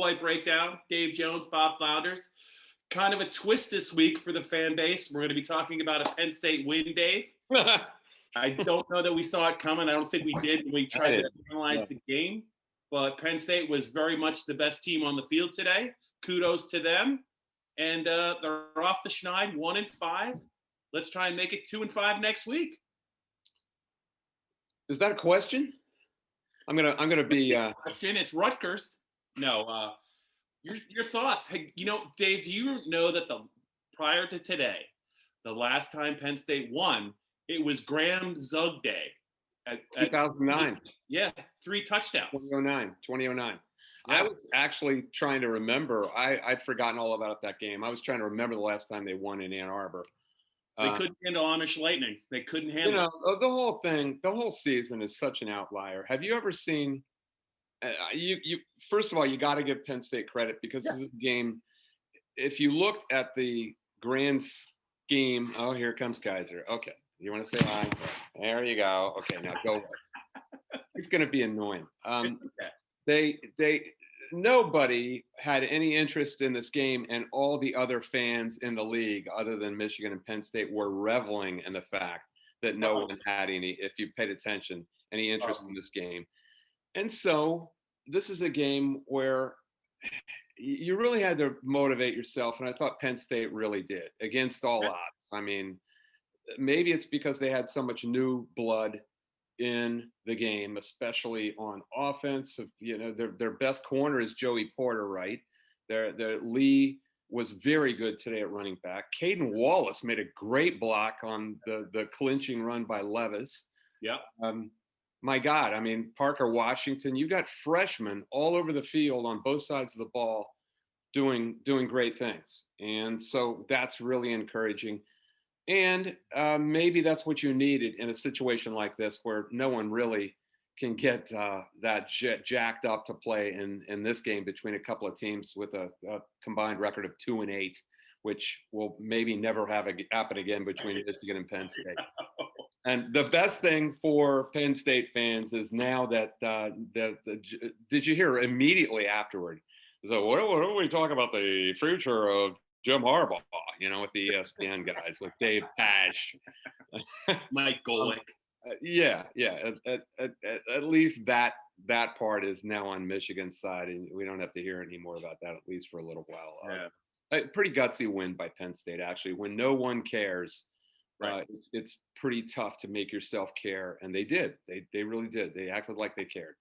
White Breakdown. Dave Jones, Bob Flounders. Kind of a twist this week for the fan base. We're going to be talking about a Penn State win, Dave. I don't know that we saw it coming. I don't think we did when we tried to analyze the game. But Penn State was very much the best team on the field today. Kudos to them. And they're off the schneid, 1-5. Let's try and make it 2-5 next week. Is that a question? I'm gonna be. Question. It's Rutgers. No. Your thoughts? Hey, Dave, do you know that prior to today, the last time Penn State won, it was Graham Zug Day. 2009. Yeah, 3 touchdowns. 2009. Yeah. I was actually trying to remember. I'd forgotten all about that game. I was trying to remember the last time they won in Ann Arbor. They couldn't handle Amish Lightning. They couldn't handle it. The whole thing, the whole season is such an outlier. Have you ever seen you first of all, you got to give Penn State credit because this game, if you looked at the grand scheme, oh, here comes Kaiser. Okay. You want to say hi? There you go. Okay, now go. It's going to be annoying. Nobody had any interest in this game, and all the other fans in the league, other than Michigan and Penn State, were reveling in the fact that no one had any, if you paid attention, any interest in this game. And so this is a game where you really had to motivate yourself, and I thought Penn State really did, against all odds. I mean, maybe it's because they had so much new blood in the game, especially on offense. Their best corner is Joey Porter, right? Their Lee was very good today at running back. Caden Wallace made a great block on the clinching run by Levis. Yeah. My God, I mean, Parker Washington, you got freshmen all over the field on both sides of the ball doing great things. And so that's really encouraging. And maybe that's what you needed in a situation like this where no one really can get that jacked up to play in this game between a couple of teams with a combined record of 2-8, which will maybe never happen again between Michigan and Penn State. And the best thing for Penn State fans is now that did you hear immediately afterward? So what are we talking about the future of Jim Harbaugh, with the ESPN guys, with Dave Pash, Mike Golick. At least that part is now on Michigan's side, and we don't have to hear any more about that, at least for a little while. A pretty gutsy win by Penn State, actually. When no one cares, it's pretty tough to make yourself care, and they did. They really did. They acted like they cared.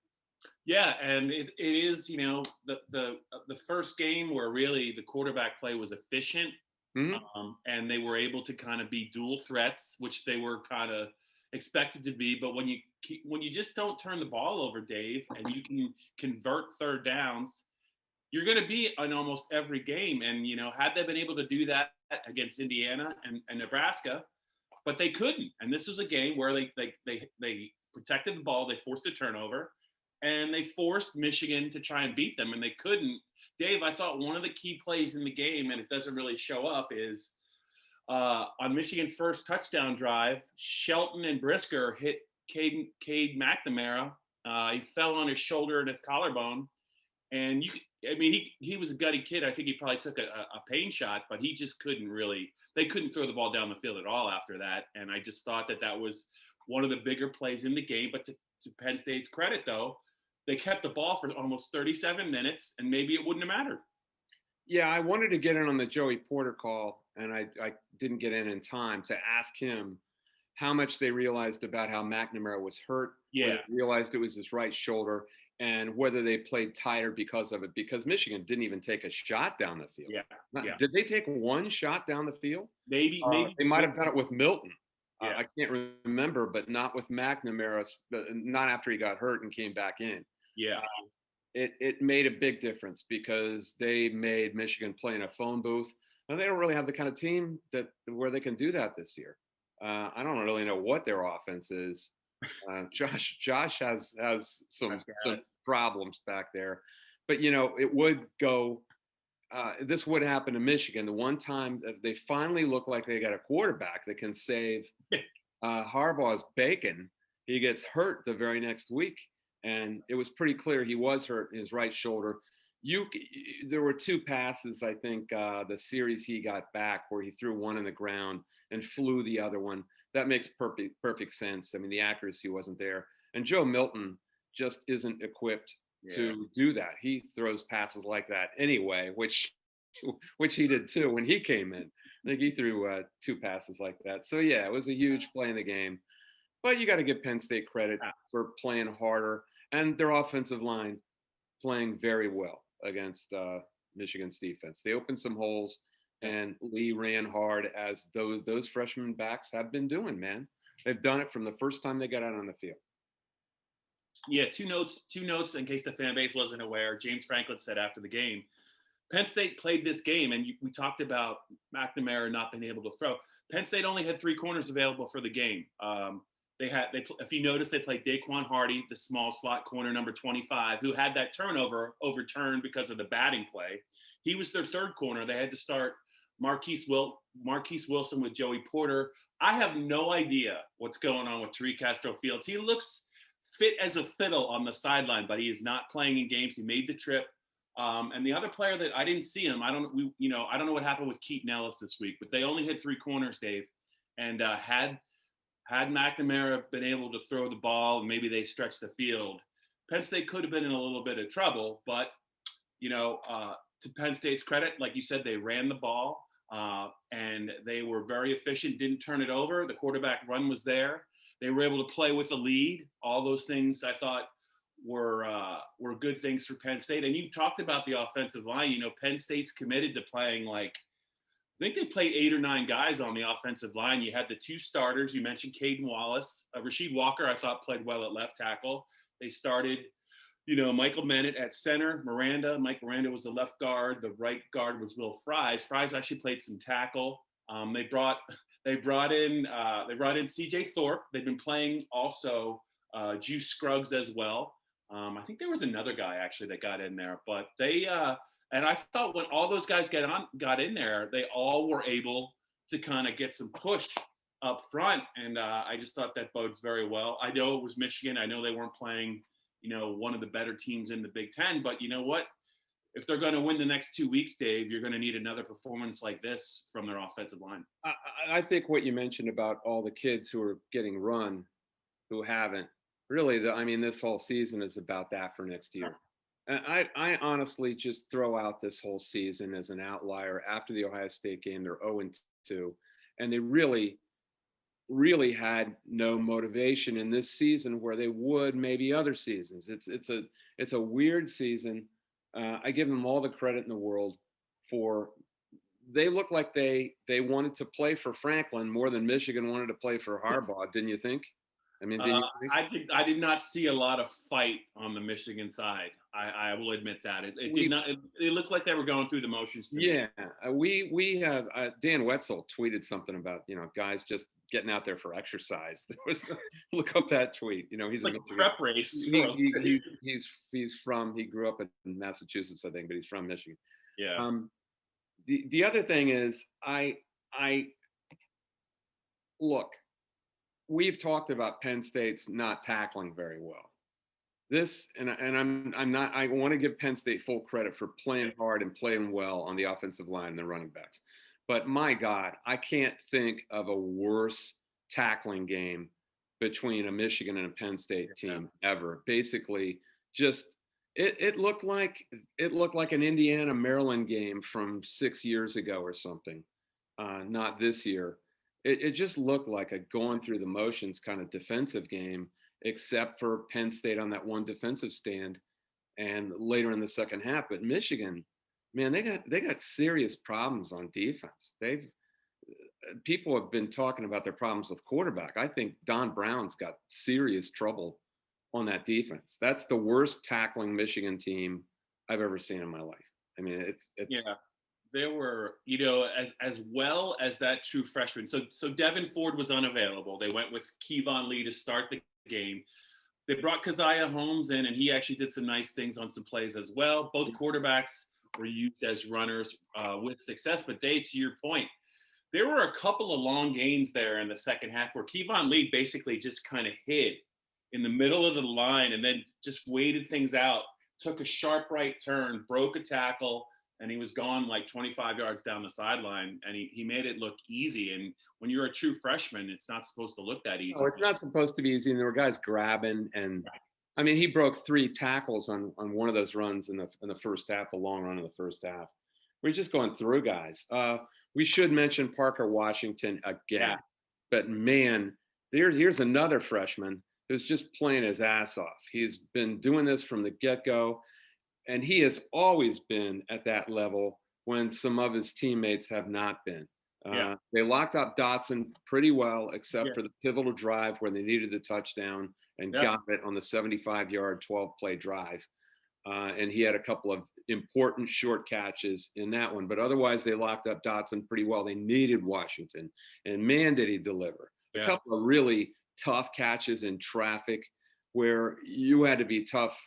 Yeah, and it is, the first game where really the quarterback play was efficient, and they were able to kind of be dual threats, which they were kind of expected to be. But when you just don't turn the ball over, Dave, and you can convert third downs, you're going to be in almost every game. And had they been able to do that against Indiana and Nebraska, but they couldn't. And this was a game where they protected the ball, they forced a turnover. And they forced Michigan to try and beat them, and they couldn't. Dave, I thought one of the key plays in the game, and it doesn't really show up, is on Michigan's first touchdown drive, Shelton and Brisker hit Cade McNamara. He fell on his shoulder and his collarbone. And he was a gutty kid. I think he probably took a pain shot, but he just they couldn't throw the ball down the field at all after that. And I just thought that was one of the bigger plays in the game. But to Penn State's credit, though, they kept the ball for almost 37 minutes, and maybe it wouldn't have mattered. Yeah, I wanted to get in on the Joey Porter call, and I didn't get in time to ask him how much they realized about how McNamara was hurt. Yeah. Realized it was his right shoulder, and whether they played tighter because of it, because Michigan didn't even take a shot down the field. Yeah. Did they take one shot down the field? Maybe. They might have done it with Milton. Yeah. I can't remember, but not with McNamara, not after he got hurt and came back in. Yeah. It made a big difference because they made Michigan play in a phone booth. And they don't really have the kind of team where they can do that this year. I don't really know what their offense is. Josh has some problems back there. But, it would go this would happen to Michigan. The one time they finally look like they got a quarterback that can save Harbaugh's bacon, he gets hurt the very next week. And it was pretty clear he was hurt in his right shoulder. there were two passes, I think, the series he got back where he threw one in the ground and flew the other one. That makes perfect sense. I mean, the accuracy wasn't there. And Joe Milton just isn't equipped to do that. He throws passes like that anyway, which he did too when he came in. I think he threw two passes like that. So yeah, it was a huge play in the game. But you got to give Penn State credit for playing harder and their offensive line playing very well against Michigan's defense. They opened some holes, and Lee ran hard as those freshman backs have been doing, man. They've done it from the first time they got out on the field. Yeah, two notes in case the fan base wasn't aware. James Franklin said after the game, Penn State played this game, and we talked about McNamara not being able to throw. Penn State only had 3 corners available for the game. If you notice, they played Daquan Hardy, the small slot corner, number 25, who had that turnover overturned because of the batting play. He was their third corner. They had to start Marquise Wilson with Joey Porter. I have no idea what's going on with Tariq Castro-Fields. He looks fit as a fiddle on the sideline, but he is not playing in games. He made the trip. And the other player that I didn't see him, I don't know what happened with Keaton Ellis this week, but they only had 3 corners, Dave, and had McNamara been able to throw the ball and maybe they stretched the field, Penn State could have been in a little bit of trouble. But to Penn State's credit, like you said, they ran the ball and they were very efficient. Didn't turn it over. The quarterback run was there. They were able to play with the lead. All those things I thought were good things for Penn State. And you talked about the offensive line. Penn State's committed to playing I think they played 8 or 9 guys on the offensive line. You had the 2 starters. You mentioned Caden Wallace. Rasheed Walker, I thought, played well at left tackle. They started, Michael Bennett at center. Mike Miranda was the left guard. The right guard was Will Fries. Fries actually played some tackle. They brought in C.J. Thorpe. They've been playing also Juice Scruggs as well. I think there was another guy actually that got in there, but they and I thought when all those guys got in there, they all were able to kind of get some push up front, and I just thought that bodes very well. I know it was Michigan. I know they weren't playing, one of the better teams in the Big Ten, but you know what? If they're going to win the next 2 weeks, Dave, you're going to need another performance like this from their offensive line. I think what you mentioned about all the kids who are getting run, who haven't, really, this whole season is about that for next year. And I honestly just throw out this whole season as an outlier. After the Ohio State game, they're 0-2, and they really, really had no motivation in this season where they would maybe other seasons. It's a weird season. I give them all the credit in the world for. They look like they wanted to play for Franklin more than Michigan wanted to play for Harbaugh. Didn't you think? Did you think? I did not see a lot of fight on the Michigan side. I will admit that it did not. It looked like they were going through the motions. Yeah, we have Dan Wetzel tweeted something about guys just getting out there for exercise. There was look up that tweet. He's like a prep race. He grew up in Massachusetts, I think, but he's from Michigan. Yeah. The other thing is I look. We've talked about Penn State's not tackling very well. I want to give Penn State full credit for playing hard and playing well on the offensive line and the running backs. But my God, I can't think of a worse tackling game between a Michigan and a Penn State team ever. Basically, just it looked like an Indiana Maryland game from 6 years ago or something. Not this year. It just looked like a going through the motions kind of defensive game, except for Penn State on that one defensive stand and later in the second half. But Michigan, man, they got serious problems on defense. People have been talking about their problems with quarterback. I think Don Brown's got serious trouble on that defense. That's the worst tackling Michigan team I've ever seen in my life. It's yeah. There were, as well as that true freshman. So Devin Ford was unavailable. They went with Kevon Lee to start the game. They brought Keziah Holmes in, and he actually did some nice things on some plays as well. Both quarterbacks were used as runners with success. But Dave, to your point, there were a couple of long gains there in the second half where Kevon Lee basically just kind of hid in the middle of the line and then just waited things out took a sharp right turn, broke a tackle, and he was gone like 25 yards down the sideline, and he made it look easy. And when you're a true freshman, it's not supposed to look that easy. Oh, it's not supposed to be easy. And there were guys grabbing, and I mean, he broke 3 tackles on one of those runs in the first half, the long run in the first half. We're just going through guys. We should mention Parker Washington again, Yeah. but man, here's another freshman who's just playing his ass off. He's been doing this from the get-go, and he has always been at that level when some of his teammates have not been. They locked up Dotson pretty well, except for the pivotal drive where they needed the touchdown and got it on the 75-yard, 12-play drive. And he had a couple of important short catches in that one. But otherwise, they locked up Dotson pretty well. They needed Washington. And man, did he deliver. A couple of really tough catches in traffic where you had to be tough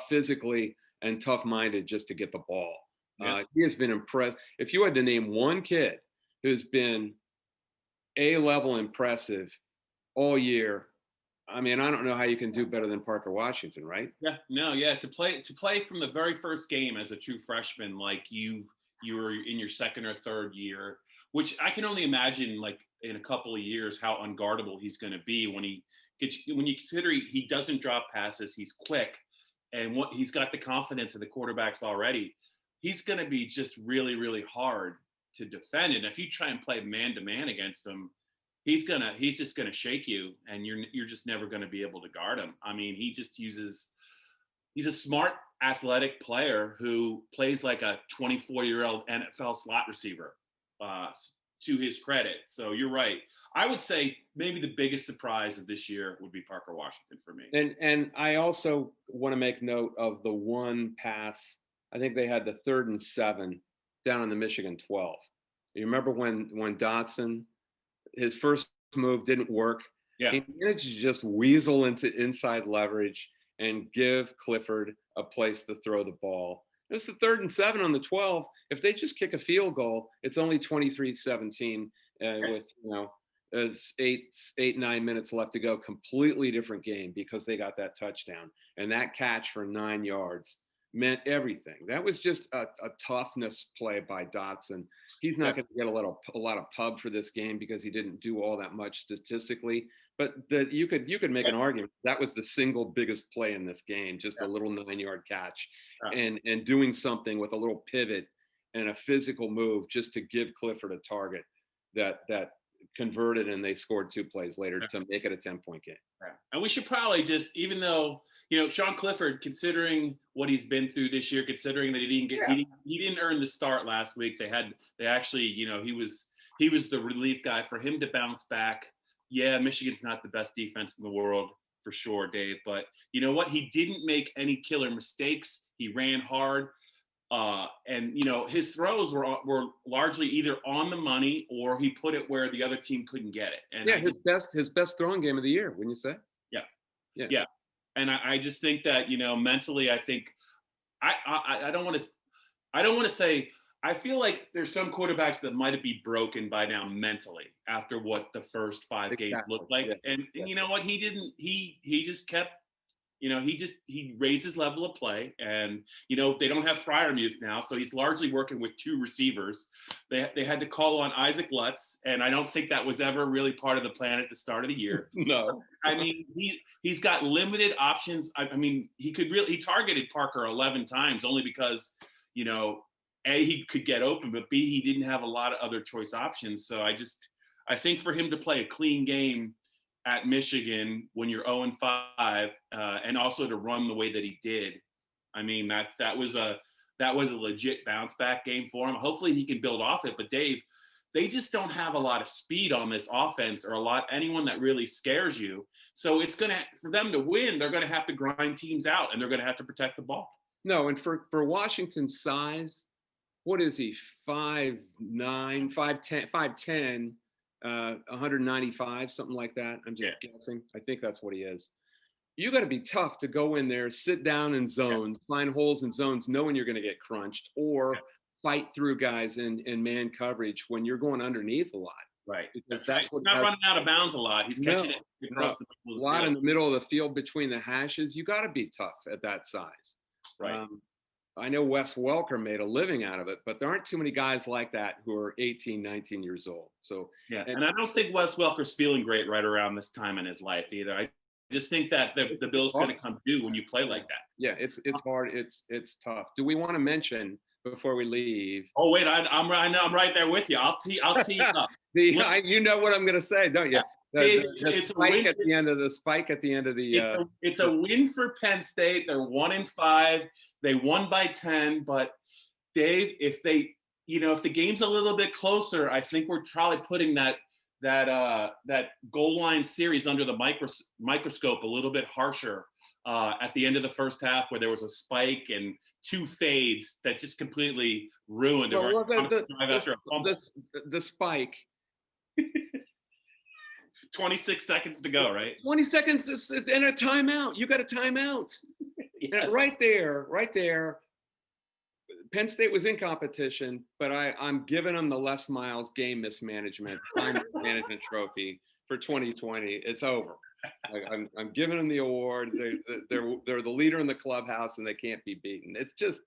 physically and tough-minded just to get the ball. He has been impressed. If you had to name one kid who's been A-level impressive all year, I mean, I don't know how you can do better than Parker Washington, right? To play from the very first game as a true freshman, like you were in your second or third year, which I can only imagine, like in a couple of years, how unguardable he's going to be when you consider he doesn't drop passes, he's quick, and he's got the confidence of the quarterbacks already. He's going to be just really, really hard to defend. And if you try and play man to man against him, he's just gonna shake you, and you're just never going to be able to guard him. I mean, he's a smart, athletic player who plays like a 24-year-old NFL slot receiver, to his credit. So you're right. I would say maybe the biggest surprise of this year would be Parker Washington for me. And I also want to make note of the one pass. I think they had the 3rd and 7 down on the Michigan 12. You remember when Dotson, his first move didn't work. He managed to just weasel into inside leverage and give Clifford a place to throw the ball. It's the 3rd and 7 on the 12. If they just kick a field goal, it's only 23-17 with, there's 9 minutes left to go. Completely different game because they got that touchdown. And that catch for 9 yards meant everything. That was just a toughness play by Dotson. He's not going to get a lot of pub for this game because he didn't do all that much statistically. But you could make an argument that was the single biggest play in this game, just a little 9-yard catch, and doing something with a little pivot and a physical move just to give Clifford a target that converted, and they scored 2 plays later to make it a 10-point game. And we should probably just, even though Sean Clifford, considering what he's been through this year, considering that he didn't earn the start last week, they actually he was the relief guy. For him to bounce back, Michigan's not the best defense in the world for sure, Dave, but you know what, he didn't make any killer mistakes. He ran hard. And his throws were largely either on the money or he put it where the other team couldn't get it. And his best throwing game of the year, wouldn't you say? Yeah. And I just think that mentally, I think I don't want to say, I feel like there's some quarterbacks that might be broken by now mentally after what the first 5 games looked like. And you know what, he just kept. He raised his level of play, and they don't have Freiermuth now, so he's largely working with 2 receivers. They had to call on Isaac Lutz, and I don't think that was ever really part of the plan at the start of the year. No, I mean he's got limited options. I mean he targeted Parker 11 times only because A, he could get open, but B, he didn't have a lot of other choice options. So I think for him to play a clean game at Michigan when you're 0-5, and also to run the way that he did, I mean that was a legit bounce back game for him. Hopefully he can build off it. But Dave, they just don't have a lot of speed on this offense, or anyone that really scares you. So for them to win, they're gonna have to grind teams out, and they're gonna have to protect the ball. No, and for Washington's size, what is he? 5'9", 5'10", 5'10". 195, something like that. I'm just guessing. I think that's what he is. You got to be tough to go in there, sit down in zones, find holes in zones, knowing you're going to get crunched, or fight through guys in man coverage when you're going underneath a lot. Right. Because that's what he's not running out of bounds a lot. He's catching it across the lot in the middle of the field between the hashes. You got to be tough at that size. Right. I know Wes Welker made a living out of it, but there aren't too many guys like that who are 18, 19 years old. So, Yeah, and and I don't think Wes Welker's feeling great right around this time in his life either. I just think that the it's bill's going hard. to come due when you play like that. Yeah, it's hard. It's tough. Do we want to mention before we leave Oh wait, I know I'm right there with you. I'll tee you up. you know what I'm going to say, don't you? Dave, The it's a spike win. at the end of the spike at the end of the. It's a win for Penn State. They're 1-5. They won by 10. But Dave, if they, if the game's a little bit closer, I think we're probably putting that goal line series under the microscope a little bit harsher at the end of the first half, where there was a spike and two fades that just completely ruined well, the spike. 26 seconds to go, right? 20 seconds and a timeout. You got a timeout. Yes. Right there. Penn State was in competition, but I'm giving them the Les Miles game mismanagement time management trophy for 2020. It's over. I'm giving them the award. They're the leader in the clubhouse, and they can't be beaten. It's just,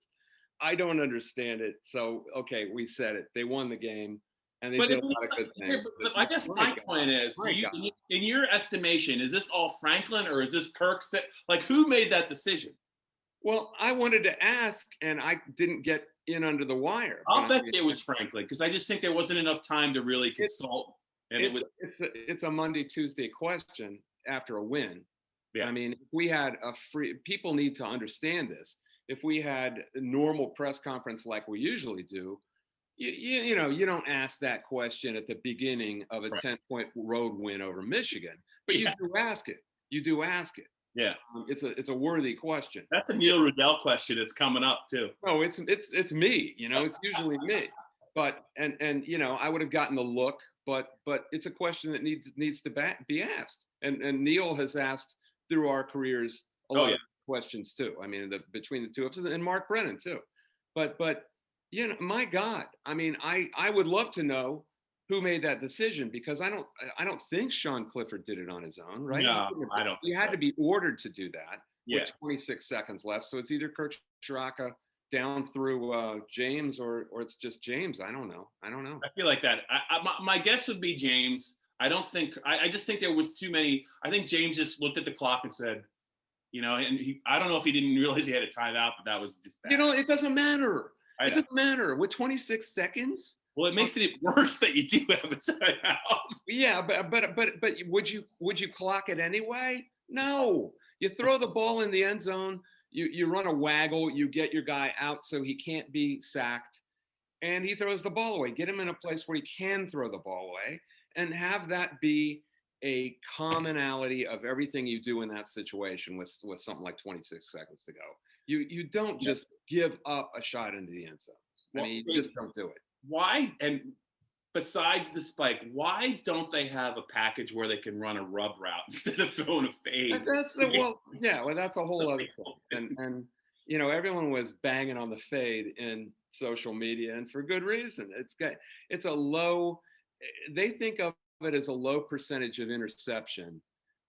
I don't understand it. So okay, we said it. They won the game. And they did a lot of good things. I guess my point is, in your estimation, is this all Franklin or is this Kirk? Like, who made that decision? Well, I wanted to ask, and I didn't get in under the wire. I'll bet you it was Franklin, because I just think there wasn't enough time to really consult. And it's a Monday, Tuesday question after a win. Yeah. I mean, if we had people need to understand this. If we had a normal press conference like we usually do, you don't ask that question at the beginning of a 10-point road win over Michigan, but you do ask it. Yeah, it's a worthy question. That's a Neil Rudell question. It's coming up too. No, it's me. It's usually me. But and I would have gotten the look, but it's a question that needs to be asked. And Neil has asked through our careers a lot of questions too. I mean, between the two of us, and Mark Brennan too. But my God, I mean, I would love to know who made that decision, because I don't think Sean Clifford did it on his own, right? No, I don't. He had to be ordered to do that with 26 seconds left. So it's either Kirk Shiraka down through James or it's just James. I don't know. I feel like that. My guess would be James. I don't think. I just think there was too many. I think James just looked at the clock and said, and I don't know if he didn't realize he had a timeout, but that was just bad. It doesn't matter. It doesn't matter with 26 seconds. Well, it makes it worse that you do have a timeout. Yeah, but would you clock it anyway? No. You throw the ball in the end zone. You run a waggle. You get your guy out so he can't be sacked, and he throws the ball away. Get him in a place where he can throw the ball away, and have that be a commonality of everything you do in that situation with something like 26 seconds to go. You don't just give up a shot into the end zone. I mean, you just don't do it. Why? And besides the spike, why don't they have a package where they can run a rub route instead of throwing a fade? That's a whole other thing. And everyone was banging on the fade in social media, and for good reason. It's a low. They think of it as a low percentage of interception,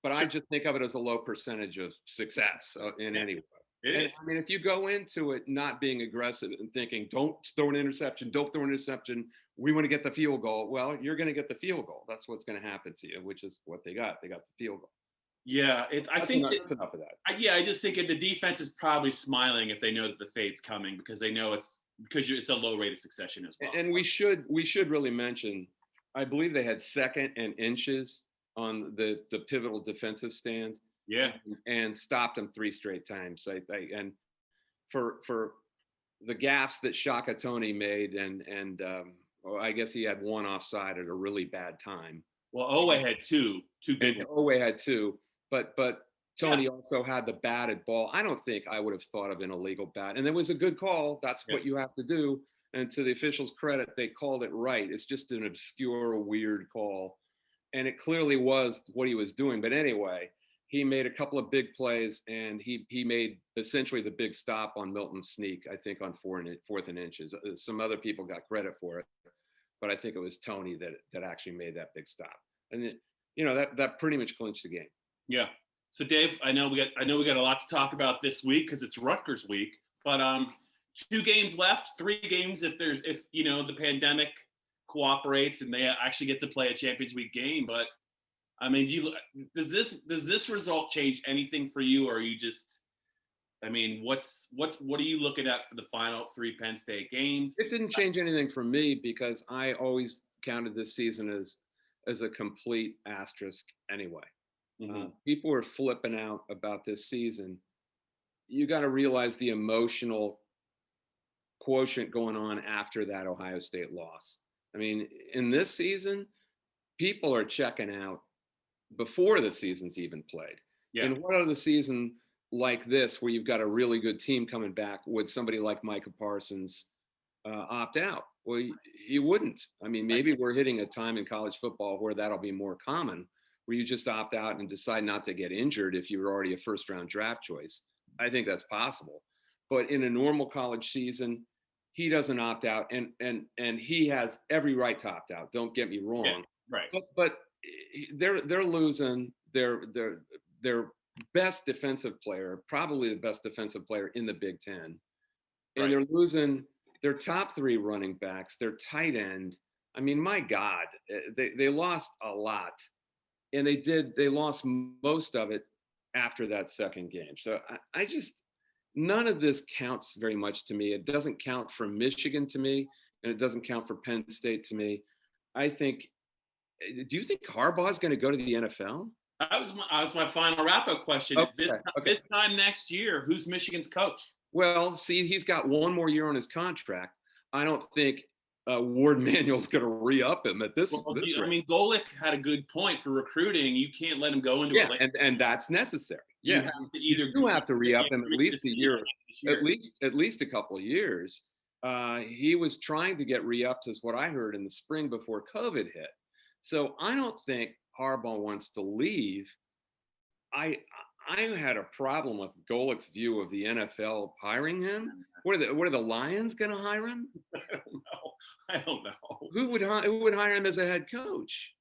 but I just think of it as a low percentage of success in any way. I mean, if you go into it not being aggressive and thinking, don't throw an interception, we want to get the field goal. Well, you're going to get the field goal. That's what's going to happen to you, which is what they got. They got the field goal. Yeah, I think that's enough of that. I just think the defense is probably smiling if they know that the fade's coming, because they know it's a low rate of succession as well. And we should really mention, I believe they had second and inches on the pivotal defensive stand. Yeah, and stopped them 3 straight times. And for the gaffes that Shaka Tony made, and I guess he had one offside at a really bad time. Well, Owe had two big ones. Owe had 2, but Tony also had the batted ball. I don't think I would have thought of an illegal bat, and it was a good call. That's what you have to do. And to the officials' credit, they called it right. It's just an obscure, weird call, and it clearly was what he was doing. But anyway, he made a couple of big plays, and he made essentially the big stop on Milton Sneak, I think, on 4th and inches. Some other people got credit for it, but I think it was Tony that actually made that big stop. And that pretty much clinched the game. Yeah. So Dave, I know we got a lot to talk about this week because it's Rutgers week. But 2 games left, 3 games if the pandemic cooperates and they actually get to play a Champions Week game. But I mean, does this result change anything for you, or are you just? I mean, what are you looking at for the final 3 Penn State games? It didn't change anything for me because I always counted this season as a complete asterisk anyway. Mm-hmm. People were flipping out about this season. You got to realize the emotional quotient going on after that Ohio State loss. I mean, in this season, people are checking out before the season's even played. Yeah. And what other season like this, where you've got a really good team coming back, would somebody like Micah Parsons opt out? Well, you wouldn't. I mean, maybe we're hitting a time in college football where that'll be more common, where you just opt out and decide not to get injured if you were already a first-round draft choice. I think that's possible. But in a normal college season, he doesn't opt out, and he has every right to opt out. Don't get me wrong. Yeah, right. But they're losing their best defensive player, probably the best defensive player in the Big Ten. And they're losing their top 3 running backs, their tight end. I mean, my God, they lost a lot. And they lost most of it after that second game. So I just, none of this counts very much to me. It doesn't count for Michigan to me, and it doesn't count for Penn State to me. Do you think Harbaugh is going to go to the NFL? That was my final wrap-up question. Okay, This time next year, who's Michigan's coach? Well, see, he's got 1 more year on his contract. I don't think Ward Manuel's going to re-up him at this. Rate. I mean, Golick had a good point for recruiting. You can't let him go into it. And that's necessary. You have to re-up him at least a year, at least a couple of years. He was trying to get re-upped, is what I heard, in the spring before COVID hit. So I don't think Harbaugh wants to leave. I had a problem with Golick's view of the NFL hiring him. What are the Lions going to hire him? I don't know. Who would hire him as a head coach?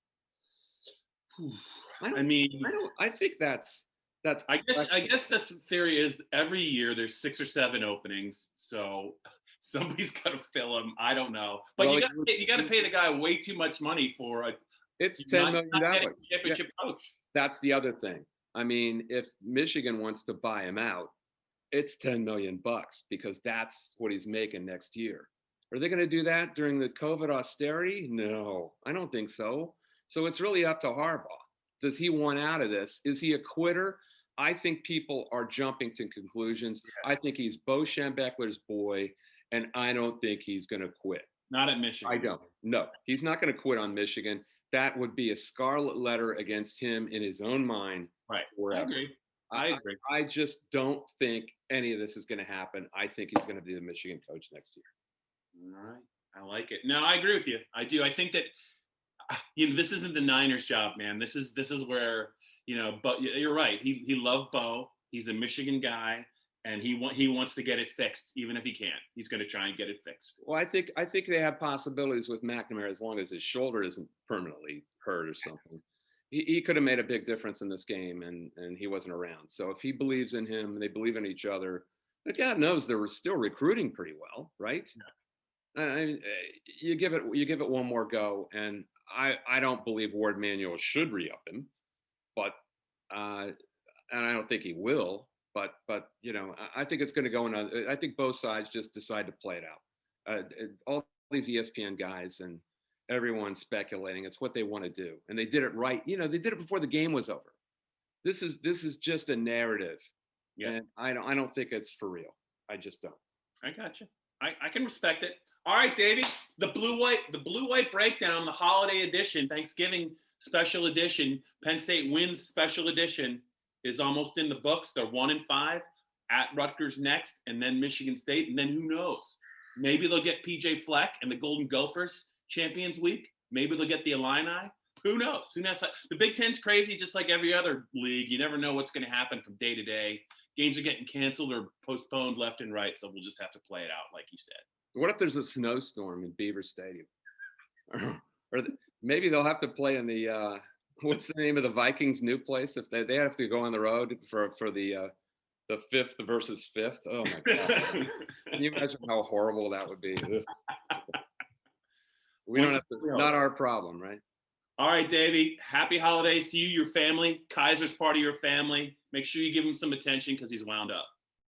I think that's. I guess the theory is every year there's 6 or 7 openings, so somebody's got to fill them. I don't know, but you got to pay the guy way too much money for It's $10 million. Championship coach. That's the other thing. I mean, if Michigan wants to buy him out, it's $10 million because that's what he's making next year. Are they going to do that during the COVID austerity? No, I don't think so. So it's really up to Harbaugh. Does he want out of this? Is he a quitter? I think people are jumping to conclusions. Yeah. I think he's Bo Schembechler's boy, and I don't think he's going to quit. Not at Michigan. I don't. No, he's not going to quit on Michigan. That would be a scarlet letter against him in his own mind. Right. Forever. I agree. I just don't think any of this is going to happen. I think he's going to be the Michigan coach next year. All right. I like it. No, I agree with you. I do. I think that this isn't the Niners' job, man. This is where but you're right. He loved Bo. He's a Michigan guy, and he wants to get it fixed, even if he can't. He's going to try and get it fixed. Well, I think they have possibilities with McNamara as long as his shoulder isn't permanently hurt or something. He could have made a big difference in this game, and he wasn't around. So if he believes in him, and they believe in each other, but God knows they were still recruiting pretty well, right? Yeah. I mean, you give it one more go, and I don't believe Ward Manuel should re-up him, but and I don't think he will. But I think it's going to go in. I think both sides just decide to play it out. All these ESPN guys and everyone's speculating. It's what they want to do, and they did it right. They did it before the game was over. This is just a narrative, and I don't think it's for real. I just don't. I got you. I can respect it. All right, Davey, the blue white breakdown, the holiday edition, Thanksgiving special edition, Penn State wins special edition is almost in the books. They're 1-5 at Rutgers next, and then Michigan State, and then who knows? Maybe they'll get PJ Fleck and the Golden Gophers Champions Week. Maybe they'll get the Illini. Who knows? The Big Ten's crazy, just like every other league. You never know what's going to happen from day to day. Games are getting canceled or postponed left and right, so we'll just have to play it out, like you said. What if there's a snowstorm in Beaver Stadium? Or maybe they'll have to play in the what's the name of the Vikings' new place? If they have to go on the road for the The fifth versus fifth. Oh my God. Can you imagine how horrible that would be? We don't have to, not our problem, right? All right, Davey. Happy holidays to you, your family. Kaiser's part of your family. Make sure you give him some attention because he's wound up.